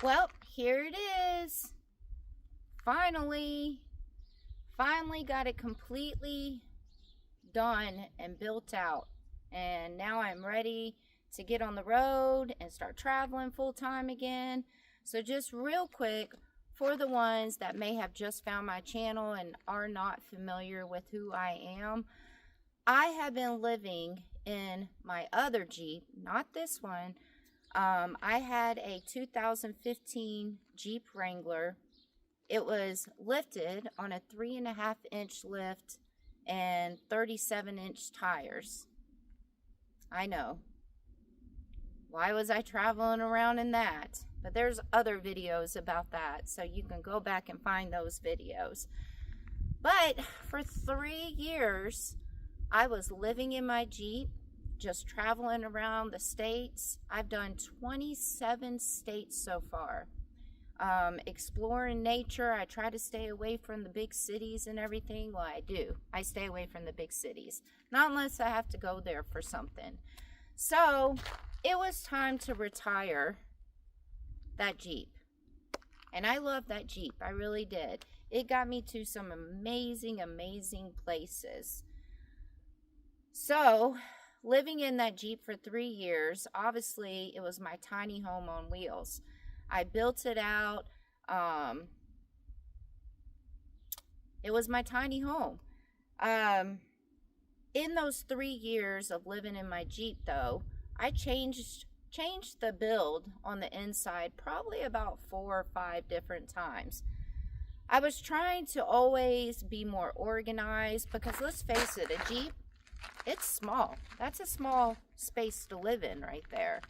Well, here it is. Finally got it completely done and built out. And now I'm ready to get on the road and start traveling full time again. So just real quick, for the ones that may have just found my channel and are not familiar with who I am, I have been living in my other Jeep, not this one. I had a 2015 Jeep Wrangler. It was lifted on a 3.5-inch lift and 37-inch tires. I know. Why was I traveling around in that? But there's other videos about that, so you can go back and find those videos. But for 3 years, I was living in my Jeep, just traveling around the states. I've done 27 states so far. Exploring nature. I try to stay away from the big cities and everything. Well, I do. I stay away from the big cities. Not unless I have to go there for something. So, it was time to retire that Jeep. And I love that Jeep. I really did. It got me to some amazing, amazing places. So, living in that Jeep for 3 years, obviously it was my tiny home on wheels. I built it out. It was my tiny home. In those 3 years of living in my Jeep, though, I changed the build on the inside probably about 4 or 5 different times. I was trying to always be more organized because, let's face it, a Jeep, it's small. That's a small space to live in right there.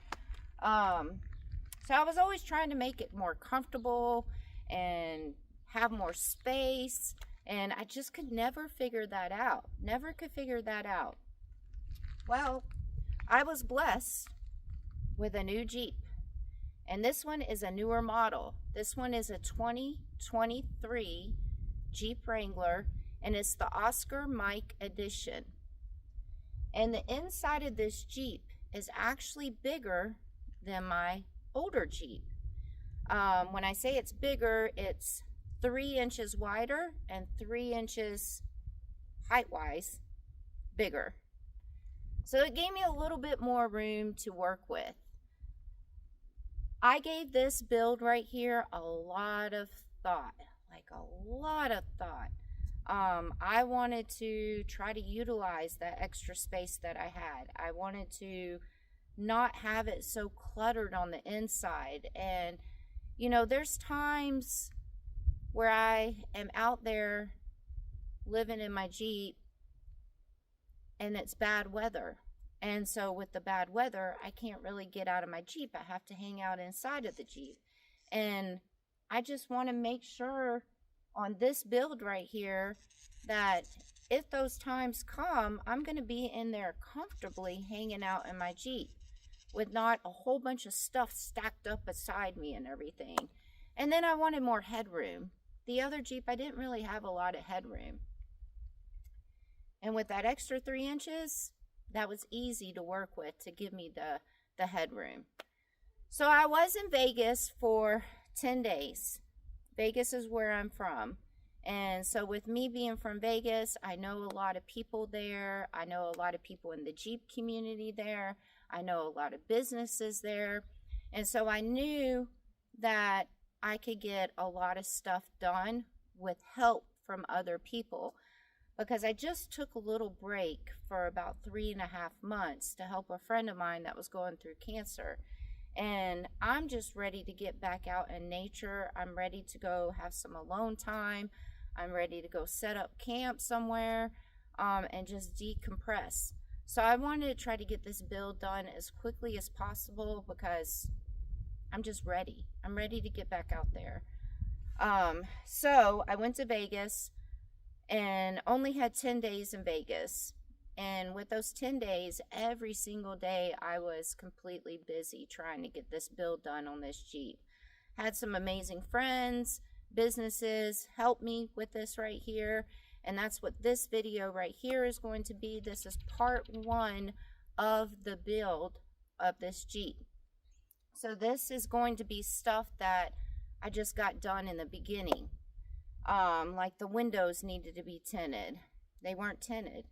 So I was always trying to make it more comfortable and have more space, and I just could never figure that out. Never could figure that out. Well, I was blessed with a new Jeep, and this one is a newer model. This one is a 2023 Jeep Wrangler, and it's the Oscar Mike Edition. And the inside of this Jeep is actually bigger than my older Jeep. When I say it's bigger, it's 3 inches wider and 3 inches height-wise bigger. So it gave me a little bit more room to work with. I gave this build right here a lot of thought, like a lot of thought. I wanted to try to utilize that extra space that I had. I wanted to not have it so cluttered on the inside. And, you know, there's times where I am out there living in my Jeep and it's bad weather. And so with the bad weather, I can't really get out of my Jeep. I have to hang out inside of the Jeep. And I just want to make sure on this build right here that if those times come, I'm going to be in there comfortably hanging out in my Jeep with not a whole bunch of stuff stacked up beside me and everything. And then I wanted more headroom. The other Jeep, I didn't really have a lot of headroom. And with that extra 3 inches, that was easy to work with to give me the headroom. So I was in Vegas for 10 days. Vegas is where I'm from. And so with me being from Vegas, I know a lot of people there. I know a lot of people in the Jeep community there. I know a lot of businesses there. And so I knew that I could get a lot of stuff done with help from other people, because I just took a little break for about 3.5 months to help a friend of mine that was going through cancer. And I'm just ready to get back out in nature. I'm ready to go have some alone time. I'm ready to go set up camp somewhere and just decompress. So I wanted to try to get this build done as quickly as possible because I'm just ready. I'm ready to get back out there. So I went to Vegas and only had 10 days in Vegas. And with those 10 days, every single day, I was completely busy trying to get this build done on this Jeep. Had some amazing friends, businesses help me with this right here. And that's what this video right here is going to be. This is part 1 of the build of this Jeep. So this is going to be stuff that I just got done in the beginning. Like the windows needed to be tinted. They weren't tinted.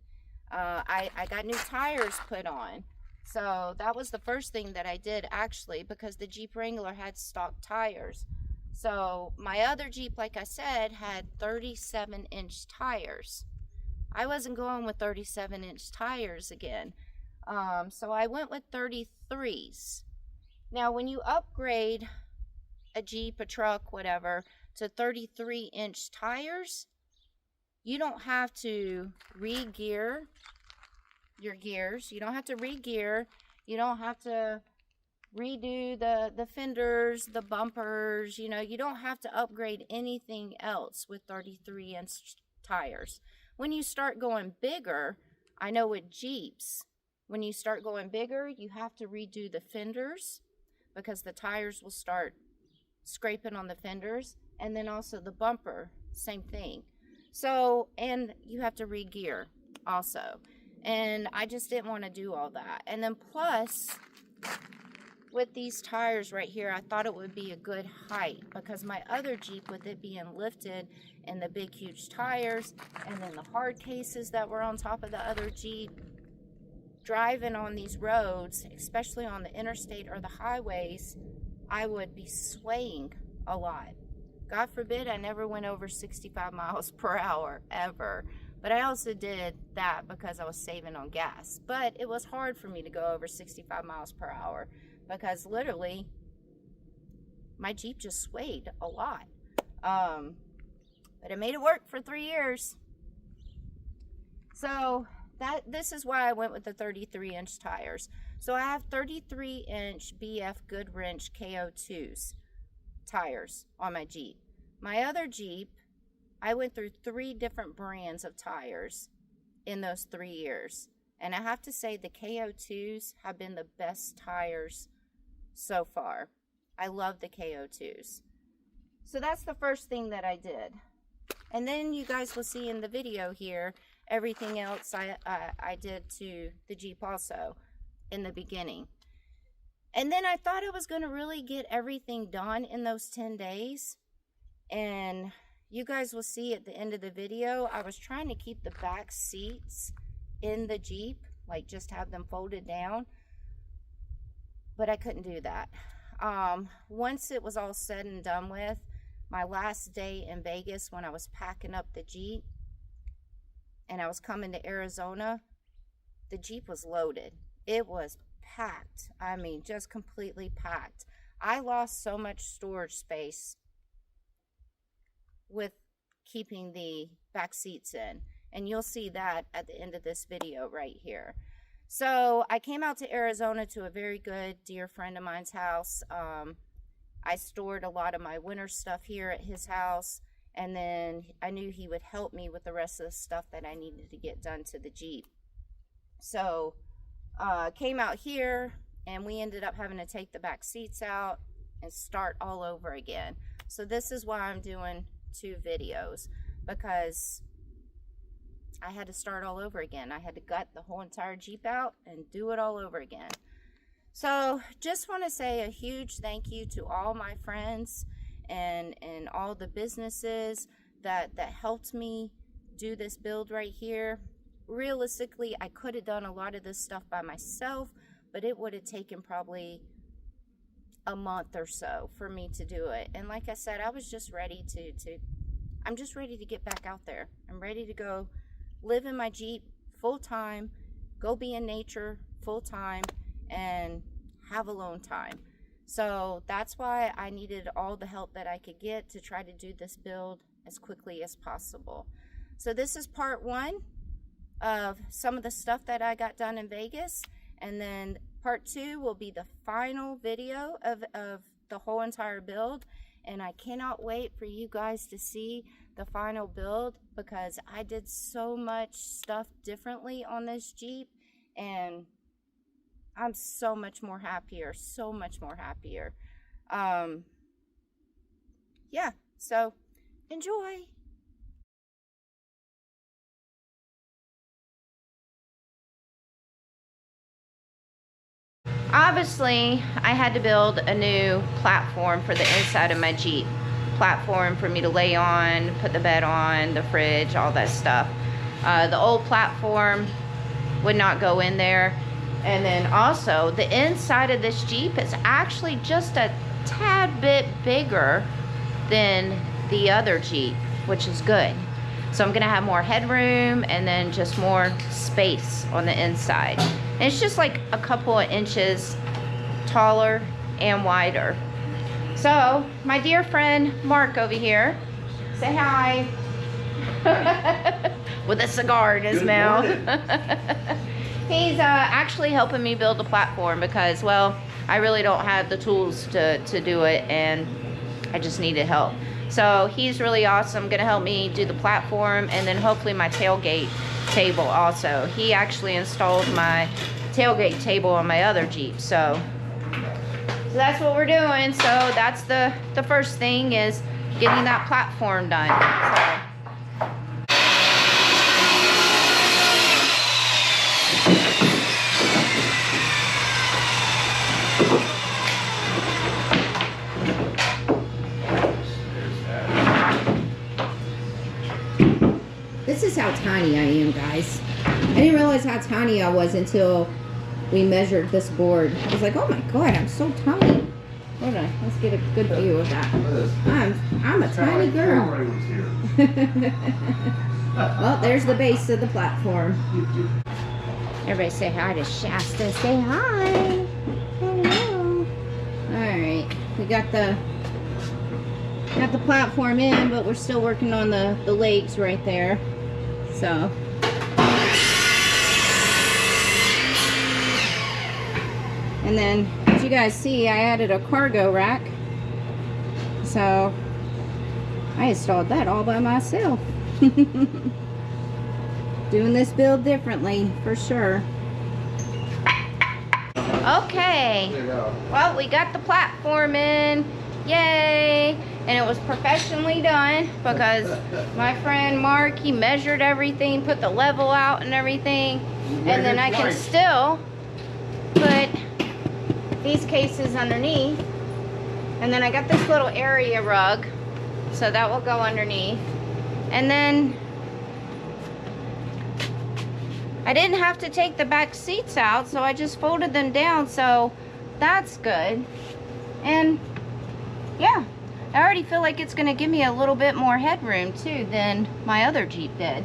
I got new tires put on. So that was the first thing that I did, actually, because the Jeep Wrangler had stock tires. So my other Jeep, like I said, had 37-inch tires. I wasn't going with 37-inch tires again. So I went with 33s. Now, when you upgrade a Jeep, a truck, whatever, to 33-inch tires, you don't have to re-gear your gears. You don't have to re-gear. You don't have to redo the fenders, the bumpers. You know, you don't have to upgrade anything else with 33-inch tires. When you start going bigger, I know with Jeeps, when you start going bigger, you have to redo the fenders because the tires will start scraping on the fenders, and then also the bumper, same thing. So, and you have to re-gear also. And I just didn't want to do all that. And then plus, with these tires right here, I thought it would be a good height because my other Jeep, with it being lifted and the big huge tires and then the hard cases that were on top of the other Jeep, driving on these roads, especially on the interstate or the highways, I would be swaying a lot. God forbid I never went over 65 miles per hour, ever. But I also did that because I was saving on gas. But it was hard for me to go over 65 miles per hour because literally my Jeep just swayed a lot. But I made it work for 3 years. So this is why I went with the 33-inch tires. So I have 33-inch BF Goodwrench KO2s tires on my Jeep. My other Jeep, I went through 3 different brands of tires in those 3 years. And I have to say the KO2s have been the best tires so far. I love the KO2s. So that's the first thing that I did. And then you guys will see in the video here everything else I did to the Jeep also in the beginning. And then I thought I was going to really get everything done in those 10 days. And you guys will see at the end of the video, I was trying to keep the back seats in the Jeep, like just have them folded down. But I couldn't do that. Once it was all said and done with, my last day in Vegas when I was packing up the Jeep and I was coming to Arizona, the Jeep was loaded. It was packed. I mean, just completely packed. I lost so much storage space with keeping the back seats in. And you'll see that at the end of this video right here. So I came out to Arizona to a very good dear friend of mine's house. I stored a lot of my winter stuff here at his house. And then I knew he would help me with the rest of the stuff that I needed to get done to the Jeep. So came out here and we ended up having to take the back seats out and start all over again. So this is why I'm doing 2 videos, because I had to start all over again. I had to gut the whole entire Jeep out and do it all over again. So just want to say a huge thank you to all my friends and all the businesses that helped me do this build right here. Realistically, I could have done a lot of this stuff by myself, but it would have taken probably a month or so for me to do it. And like I said, I was just ready I'm just ready to get back out there. I'm ready to go live in my Jeep full time, go be in nature full time, and have alone time. So that's why I needed all the help that I could get to try to do this build as quickly as possible. So this is part 1 of some of the stuff that I got done in Vegas, and then part 2 will be the final video of the whole entire build. And I cannot wait for you guys to see the final build, because I did so much stuff differently on this Jeep, and I'm so much more happier, so much more happier. Yeah, so enjoy. Obviously, I had to build a new platform for the inside of my Jeep. Platform for me to lay on, put the bed on, the fridge, all that stuff. The old platform would not go in there. And then also, the inside of this Jeep is actually just a tad bit bigger than the other Jeep, which is good. So I'm gonna have more headroom and then just more space on the inside. And it's just like a couple of inches taller and wider. So my dear friend Mark over here, say hi. With a cigar in his mouth. He's actually helping me build the platform because, well, I really don't have the tools to do it, and I just needed help. So he's really awesome, gonna help me do the platform and then hopefully my tailgate table also. He actually installed my tailgate table on my other Jeep. So that's what we're doing. So that's the first thing, is getting that platform done. So. This is how tiny I am, guys. I didn't realize how tiny I was until we measured this board. I was like, oh my god, I'm so tiny. Hold on, let's get a good view of that. I'm a tiny girl. Well, there's the base of the platform. Everybody say hi to Shasta. Say hi. Hello. Alright, we got the platform in, but we're still working on the legs right there. So and then, as you guys see, I added a cargo rack. So I installed that all by myself. Doing this build differently, for sure. Okay. Well, we got the platform in. Yay! And it was professionally done because my friend Mark, he measured everything, put the level out and everything. And then I can still put these cases underneath. And then I got this little area rug, so that will go underneath. And then I didn't have to take the back seats out, so I just folded them down, so that's good. And yeah, I already feel like it's gonna give me a little bit more headroom too than my other Jeep did.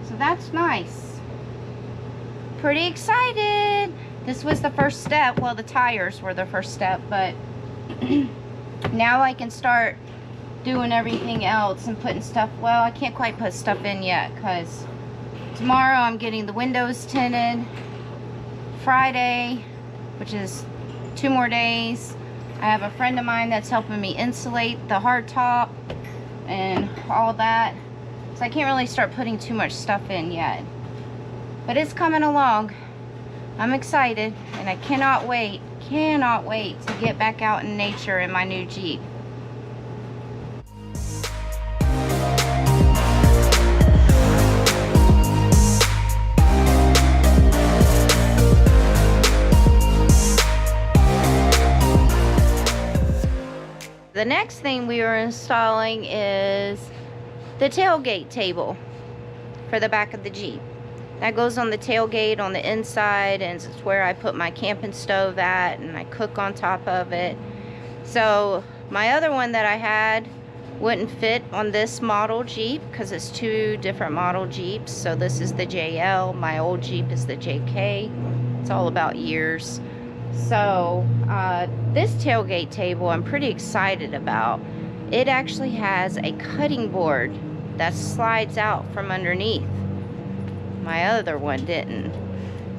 So that's nice. Pretty excited. This was the first step. Well, the tires were the first step, but now I can start doing everything else and putting stuff. Well, I can't quite put stuff in yet because tomorrow I'm getting the windows tinted. Friday, which is 2 more days, I have a friend of mine that's helping me insulate the hardtop and all that. So I can't really start putting too much stuff in yet. But it's coming along. I'm excited and I cannot wait to get back out in nature in my new Jeep. The next thing we are installing is the tailgate table for the back of the Jeep. That goes on the tailgate on the inside, and it's where I put my camping stove at and I cook on top of it. So my other one that I had wouldn't fit on this model Jeep because it's 2 different model Jeeps. So this is the JL, my old Jeep is the JK. It's all about years. So this tailgate table I'm pretty excited about. It actually has a cutting board that slides out from underneath. My other one didn't.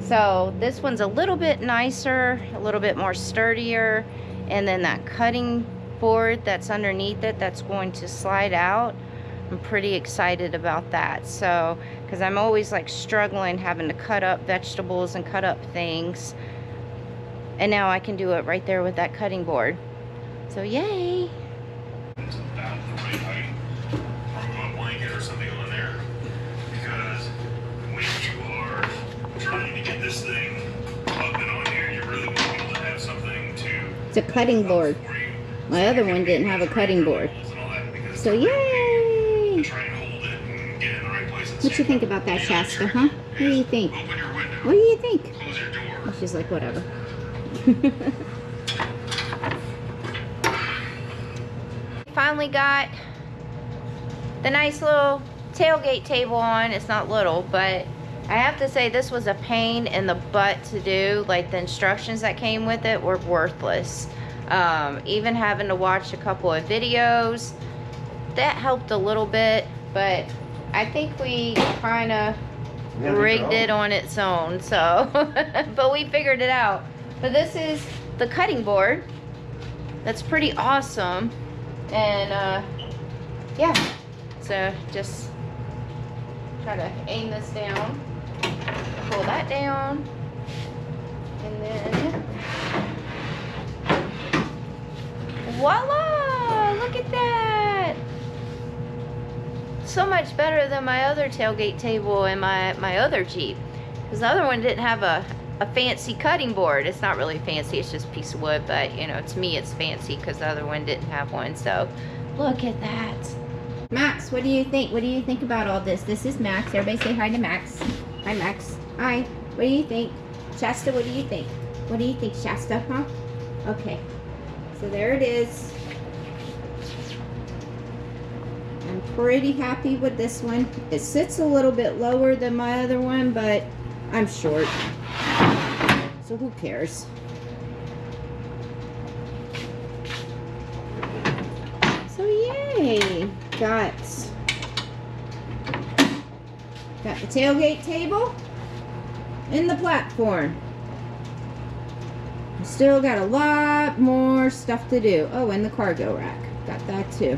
So this one's a little bit nicer, a little bit more sturdier, and then that cutting board that's underneath it that's going to slide out. I'm pretty excited about that. So because I'm always like struggling having to cut up vegetables and cut up things. And now I can do it right there with that cutting board. So yay! About the right height from a blanket or something on there, because when you are trying to get this thing up and on here, you really want It's a cutting board. My other one didn't have a cutting board. So yay! What you think about that, Shasta, huh? What do you think? What do you think? She's like, whatever. Finally got the nice little tailgate table on. It's not little, but I have to say this was a pain in the butt to do. Like, the instructions that came with it were worthless. Even having to watch a couple of videos, that helped a little bit, but I think we kind of rigged it on its own, so but we figured it out. But this is the cutting board. That's pretty awesome. And yeah, so just try to aim this down, pull that down, and then voila, look at that. So much better than my other tailgate table in my other Jeep, because the other one didn't have a fancy cutting board. It's not really fancy, it's just a piece of wood, but you know, to me it's fancy because the other one didn't have one. So look at that. Max, what do you think? What do you think about all this? This is Max. Everybody say hi to Max. Hi, Max. Hi. What do you think? Shasta, what do you think? What do you think, Shasta, huh? Okay. So there it is. I'm pretty happy with this one. It sits a little bit lower than my other one, but I'm short, so who cares? So yay, got the tailgate table and the platform. Still got a lot more stuff to do. Oh, and the cargo rack, got that too.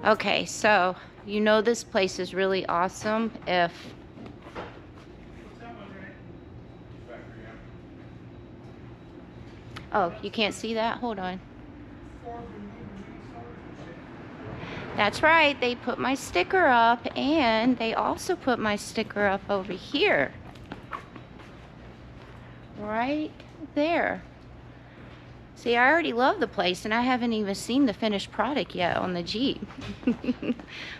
Okay, so you know this place is really awesome if oh, you can't see that? Hold on. That's right, they put my sticker up, and they also put my sticker up over here. Right there. See, I already love the place, and I haven't even seen the finished product yet on the Jeep.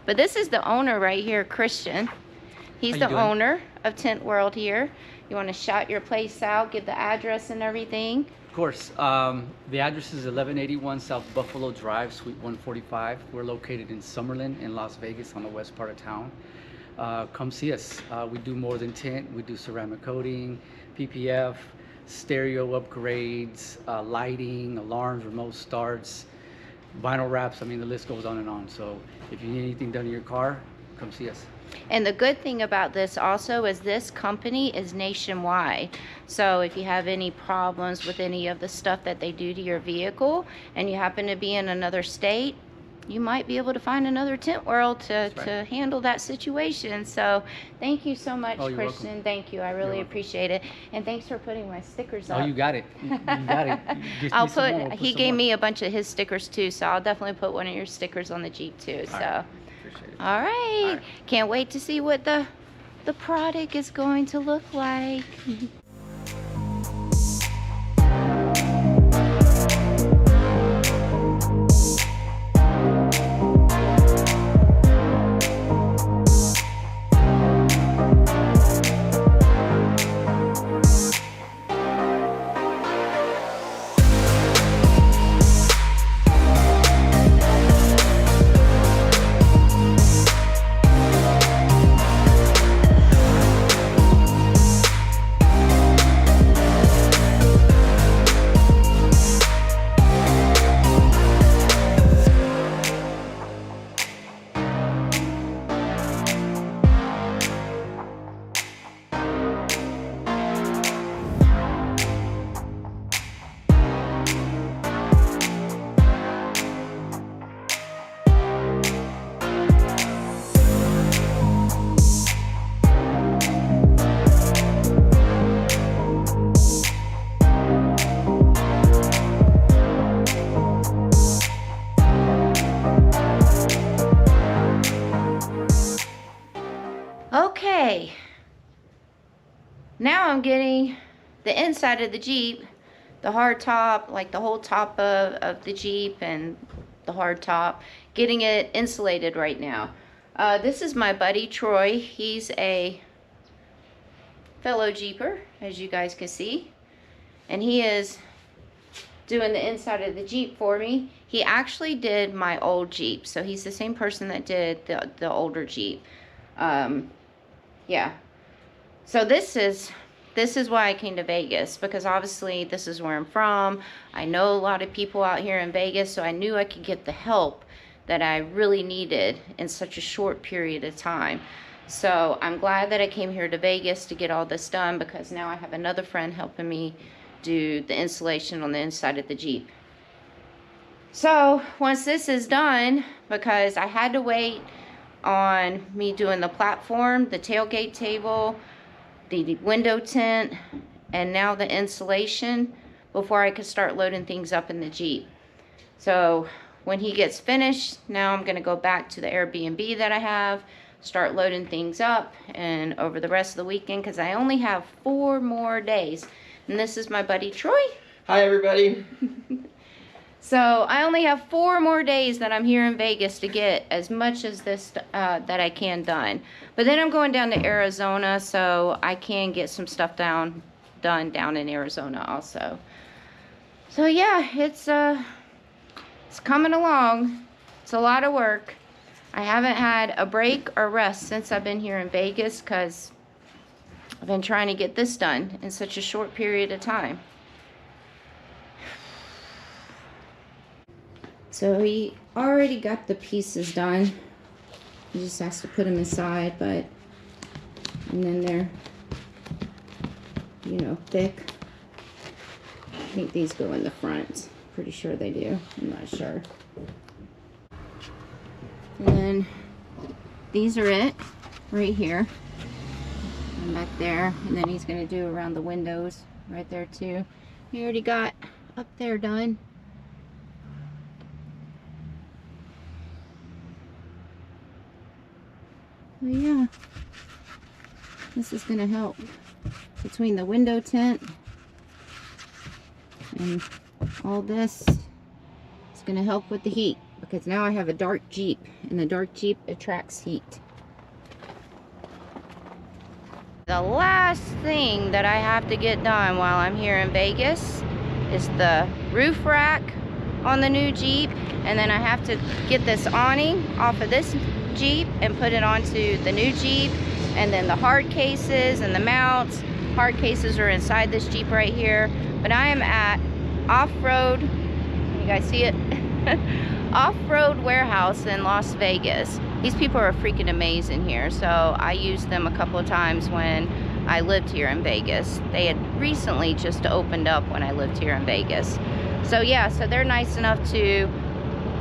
But this is the owner right here, Christian. He's the owner of Tent World here. You want to shout your place out, give the address and everything? Of course. The address is 1181 South Buffalo Drive, Suite 145. We're located in Summerlin in Las Vegas on the west part of town. Come see us. We do more than tent. We do ceramic coating, PPF, stereo upgrades, lighting, alarms, remote starts, vinyl wraps. I mean, the list goes on and on. So if you need anything done in your car, come see us. And the good thing about this also is this company is nationwide. So if you have any problems with any of the stuff that they do to your vehicle and you happen to be in another state, you might be able to find another Tent World to handle that situation. So thank you so much, Christian. Welcome. Thank you. I really appreciate it. And thanks for putting my stickers up. Oh, you got it. You got it. I'll put, he gave me a bunch of his stickers too, so I'll definitely put one of your stickers on the Jeep too. So. Appreciate it. All right. Can't wait to see what the the product is going to look like. Okay, now I'm getting the inside of the Jeep, the hard top, like the whole top of the Jeep and the hard top, getting it insulated right now. This is my buddy Troy. He's a fellow Jeeper, as you guys can see, and he is doing the inside of the Jeep for me. He actually did my old Jeep, so he's the same person that did the older Jeep. Yeah, so this is why I came to Vegas, because obviously this is where I'm from. I know a lot of people out here in Vegas, so I knew I could get the help that I really needed in such a short period of time. So I'm glad that I came here to Vegas to get all this done, because now I have another friend helping me do the installation on the inside of the Jeep. So once this is done, because I had to wait on me doing the platform, the tailgate table, the window tint, and now the insulation before I could start loading things up in the Jeep. So when he gets finished, now I'm gonna go back to the Airbnb that I have, start loading things up, and over the rest of the weekend, because I only have 4 more days. And this is my buddy Troy. Hi everybody. So I only have 4 more days that I'm here in Vegas to get as much as this that I can done. But then I'm going down to Arizona, so I can get some stuff done down in Arizona also. So yeah, it's coming along. It's a lot of work. I haven't had a break or rest since I've been here in Vegas, because I've been trying to get this done in such a short period of time. So he already got the pieces done. He just has to put them inside, and then they're, you know, thick. I think these go in the front. Pretty sure they do. I'm not sure. And then these are it right here and back there. And then he's going to do around the windows right there too. He already got up there done. So yeah, this is going to help between the window tint and all this. It's going to help with the heat, because now I have a dark Jeep, and the dark Jeep attracts heat. The last thing that I have to get done while I'm here in Vegas is the roof rack on the new Jeep, and then I have to get this awning off of this Jeep and put it onto the new Jeep, and then the hard cases and the mounts. Hard cases are inside this Jeep right here, but I am at Off-Road, can you guys see it? Off-Road Warehouse in Las Vegas. These people are freaking amazing here, so I used them a couple of times when I lived here in Vegas. They had recently just opened up when I lived here in Vegas. So yeah, so they're nice enough to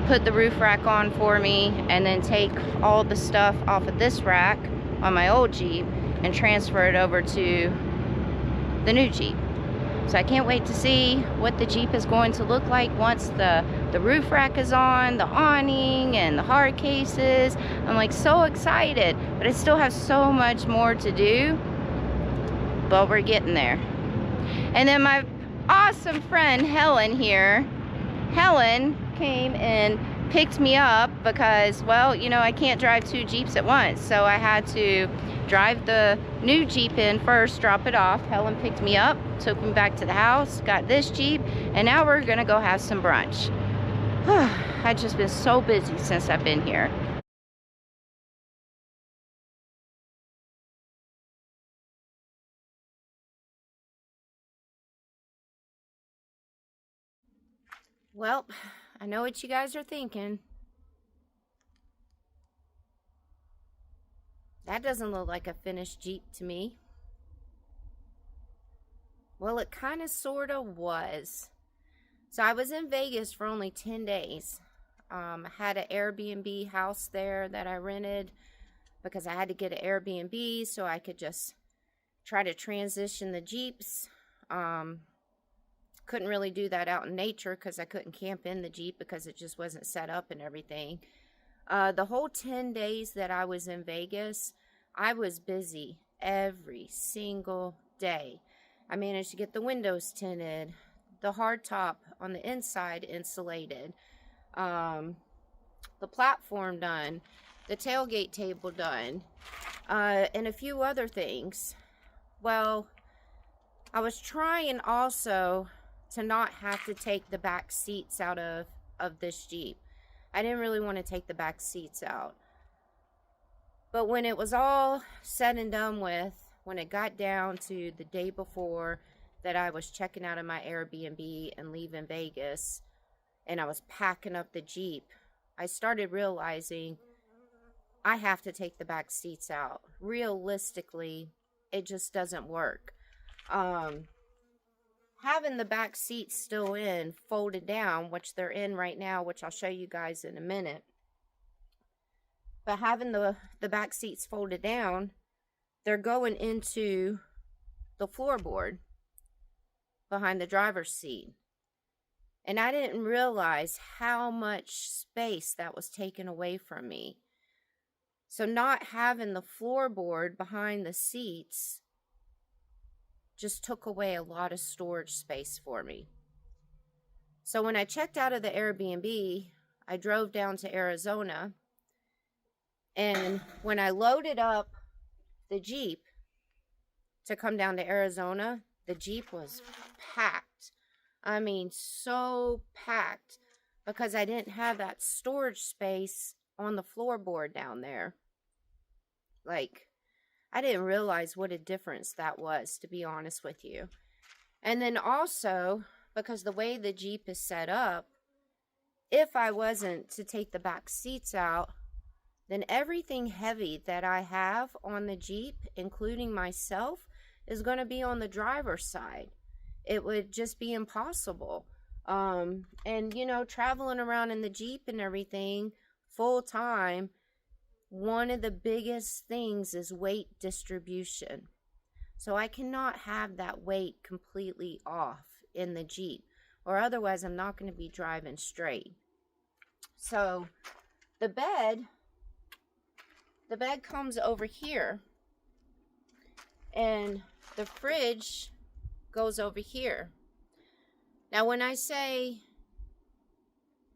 put the roof rack on for me, and then take all the stuff off of this rack on my old Jeep and transfer it over to the new Jeep. So I can't wait to see what the Jeep is going to look like once the roof rack is on, the awning, and the hard cases. I'm like so excited, but I still have so much more to do, but we're getting there. And then my awesome friend Helen here, Helen came and picked me up because, well, you know, I can't drive 2 Jeeps at once, so I had to drive the new Jeep in first, drop it off. Helen picked me up, took me back to the house, got this Jeep, and now we're gonna go have some brunch. I've just been so busy since I've been here. Well, I know what you guys are thinking. That doesn't look like a finished Jeep to me. Well, it kind of sort of was. So I was in Vegas for only 10 days. I had an Airbnb house there that I rented because I had to get an Airbnb so I could just try to transition the Jeeps. Couldn't really do that out in nature because I couldn't camp in the Jeep because it just wasn't set up and everything. The whole 10 days that I was in Vegas, I was busy every single day. I managed to get the windows tinted, the hardtop on the inside insulated, the platform done, the tailgate table done, and a few other things. Well, I was trying also to not have to take the back seats out of this Jeep. I didn't really want to take the back seats out. But when it was all said and done with, when it got down to the day before that I was checking out of my Airbnb and leaving Vegas, and I was packing up the Jeep, I started realizing I have to take the back seats out. Realistically, it just doesn't work. Having the back seats still in, folded down, which they're in right now, which I'll show you guys in a minute. But having the back seats folded down, they're going into the floorboard behind the driver's seat. And I didn't realize how much space that was taken away from me. So not having the floorboard behind the seats just took away a lot of storage space for me. So when I checked out of the Airbnb, I drove down to Arizona. And when I loaded up the Jeep to come down to Arizona, the Jeep was packed. I mean, so packed because I didn't have that storage space on the floorboard down there. Like, I didn't realize what a difference that was, to be honest with you. And then also, because the way the Jeep is set up, if I wasn't to take the back seats out, then everything heavy that I have on the Jeep, including myself, is going to be on the driver's side. It would just be impossible. And, you know, traveling around in the Jeep and everything full time, one of the biggest things is weight distribution. So I cannot have that weight completely off in the Jeep, or otherwise I'm not going to be driving straight. So the bed comes over here, and the fridge goes over here. Now when I say,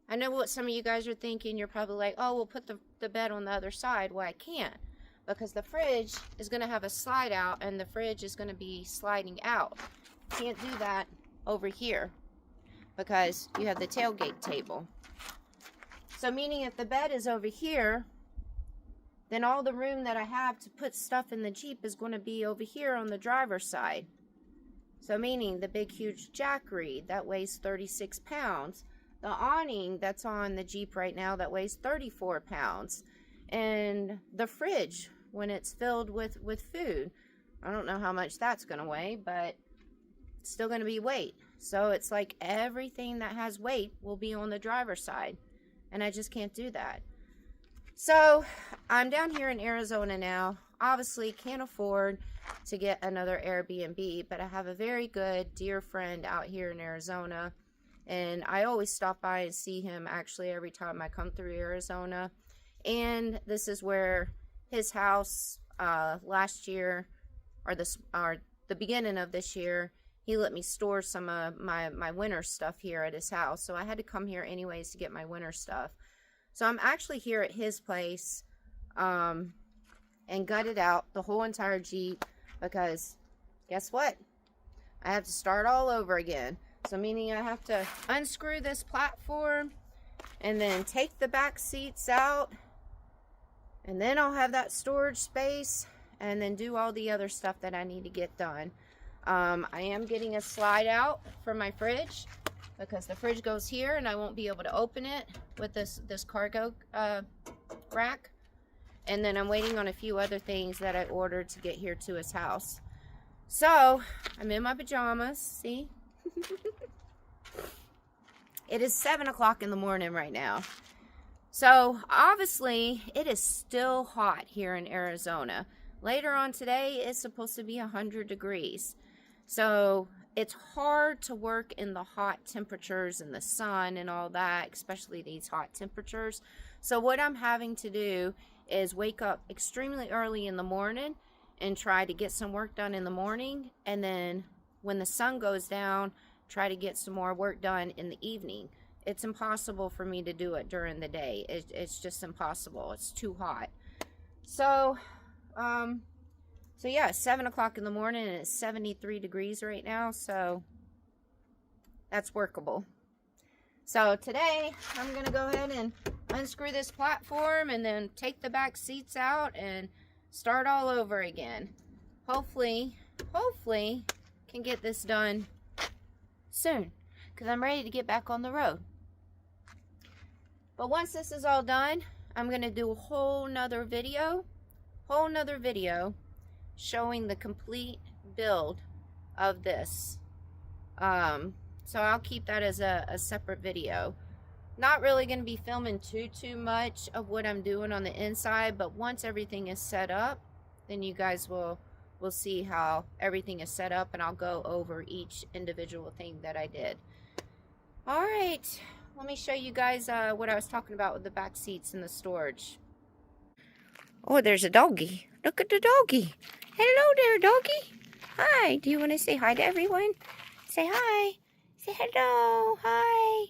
I know what some of you guys are thinking, you're probably like, oh, we'll put the bed on the other side. Well, I can't, because the fridge is going to have a slide out, and the fridge is going to be sliding out. Can't do that over here because you have the tailgate table. So meaning if the bed is over here, then all the room that I have to put stuff in the Jeep is going to be over here on the driver's side. So meaning the big huge jackery that weighs 36 pounds, the awning that's on the Jeep right now that weighs 34 pounds, and the fridge when it's filled with food. I don't know how much that's going to weigh, but it's still going to be weight. So it's like everything that has weight will be on the driver's side, and I just can't do that. So I'm down here in Arizona now. obviously can't afford to get another Airbnb, but I have a very good dear friend out here in Arizona, and I always stop by and see him actually every time I come through Arizona. And this is where his house last year, or the beginning of this year, he let me store some of my winter stuff here at his house. So I had to come here anyways to get my winter stuff. So I'm actually here at his place and gutted out the whole entire Jeep, because guess what? I have to start all over again. So meaning I have to unscrew this platform and then take the back seats out, and then I'll have that storage space, and then do all the other stuff that I need to get done. I am getting a slide out for my fridge, because the fridge goes here and I won't be able to open it with this cargo rack. And then I'm waiting on a few other things that I ordered to get here to his house. So I'm in my pajamas, see? It is 7 o'clock in the morning right now. So obviously it is still hot here in Arizona. Later on today, it's supposed to be 100 degrees. So it's hard to work in the hot temperatures and the sun and all that, especially these hot temperatures. So what I'm having to do is wake up extremely early in the morning and try to get some work done in the morning. And then when the sun goes down, try to get some more work done in the evening. It's impossible for me to do it during the day. It's just impossible. It's too hot. So yeah, it's 7 o'clock in the morning and it's 73 degrees right now, so that's workable. So today, I'm going to go ahead and unscrew this platform and then take the back seats out and start all over again. Hopefully, can get this done soon, because I'm ready to get back on the road. But once this is all done, I'm going to do a whole nother video showing the complete build of this. So I'll keep that as a separate video. Not really going to be filming too much of what I'm doing on the inside, but once everything is set up, then you guys will see how everything is set up, and I'll go over each individual thing that I did. All right, let me show you guys what I was talking about with the back seats and the storage. Oh, there's a doggy. Look at the doggy. Hello there, doggy. Hi. Do you want to say hi to everyone? Say hi. Say hello. Hi.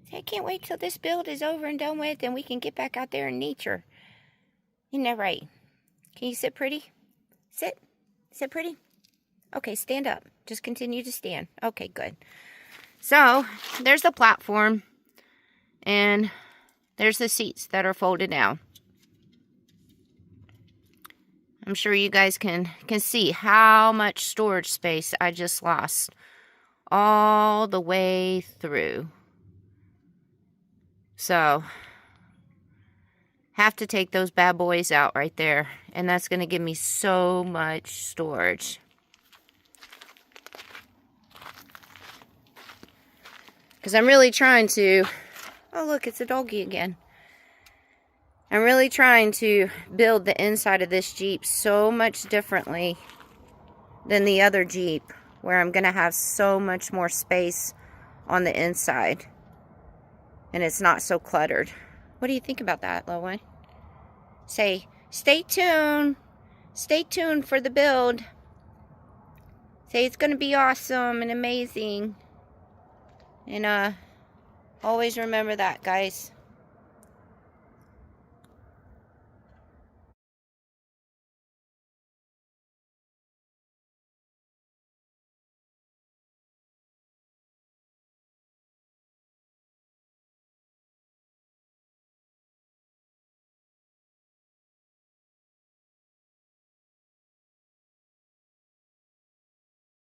Say, I can't wait till this build is over and done with and we can get back out there in nature. Isn't that right? Can you sit pretty? Sit. Sit pretty. Okay, stand up. Just continue to stand. Okay, good. So, there's the platform. And there's the seats that are folded down. I'm sure you guys can see how much storage space I just lost all the way through. So, have to take those bad boys out right there, and that's going to give me so much storage. Because I'm really trying to... Oh, look, it's a doggy again. I'm really trying to build the inside of this Jeep so much differently than the other Jeep, where I'm going to have so much more space on the inside. And it's not so cluttered. What do you think about that, little one? Say, stay tuned. Stay tuned for the build. Say it's going to be awesome and amazing. And always remember that, guys.